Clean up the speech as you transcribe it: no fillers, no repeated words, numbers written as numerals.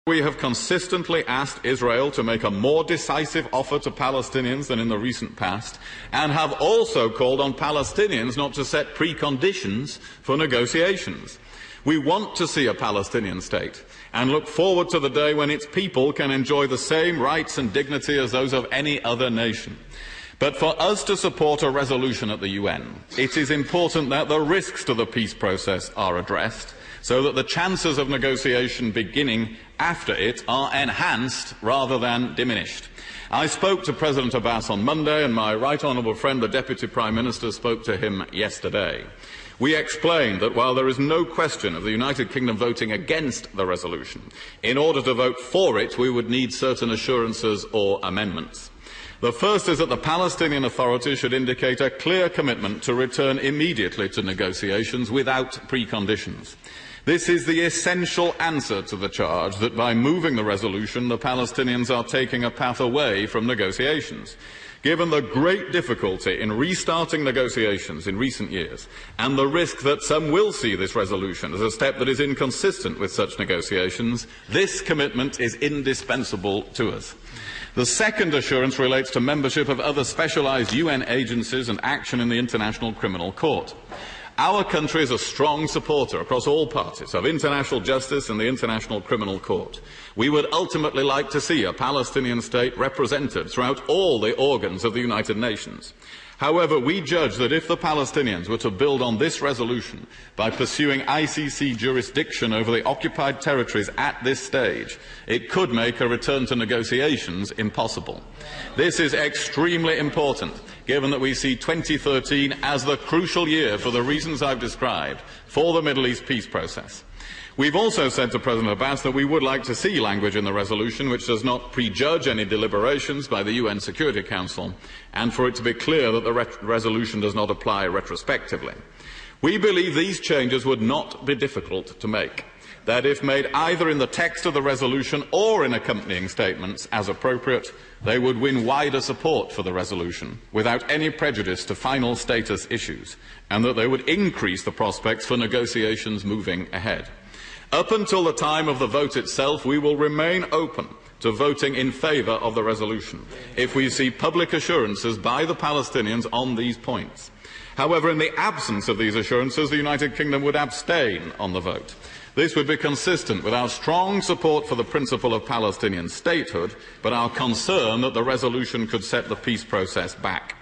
We have consistently asked Israel to make a more decisive offer to Palestinians than in the recent past, and have also called on Palestinians not to set preconditions for negotiations. We want to see a Palestinian state and look forward to the day when its people can enjoy the same rights and dignity as those of any other nation. But for us to support a resolution at the UN, it is important that the risks to the peace process are addressed, so that the chances of negotiation beginning after it are enhanced rather than diminished. I spoke to President Abbas on Monday, and my right honourable friend, the Deputy Prime Minister, spoke to him yesterday. We explained that while there is no question of the United Kingdom voting against the resolution, in order to vote for it, we would need certain assurances or amendments. The first is that the Palestinian Authority should indicate a clear commitment to return immediately to negotiations without preconditions. This is the essential answer to the charge that by moving the resolution, the Palestinians are taking a path away from negotiations. Given the great difficulty in restarting negotiations in recent years, and the risk that some will see this resolution as a step that is inconsistent with such negotiations, this commitment is indispensable to us. The second assurance relates to membership of other specialised UN agencies and action in the International Criminal Court. Our country is a strong supporter across all parties of international justice and the International Criminal Court. We would ultimately like to see a Palestinian state represented throughout all the organs of the United Nations. However, we judge that if the Palestinians were to build on this resolution by pursuing ICC jurisdiction over the occupied territories at this stage, it could make a return to negotiations impossible. This is extremely important, given that we see 2013 as the crucial year for the reasons I've described for the Middle East peace process. We've also said to President Abbas that we would like to see language in the resolution which does not prejudge any deliberations by the UN Security Council, and for it to be clear that the resolution does not apply retrospectively. We believe these changes would not be difficult to make, that if made either in the text of the resolution or in accompanying statements as appropriate, they would win wider support for the resolution without any prejudice to final status issues, and that they would increase the prospects for negotiations moving ahead. Up until the time of the vote itself, we will remain open to voting in favour of the resolution if we see public assurances by the Palestinians on these points. However, in the absence of these assurances, the United Kingdom would abstain on the vote. This would be consistent with our strong support for the principle of Palestinian statehood, but our concern that the resolution could set the peace process back.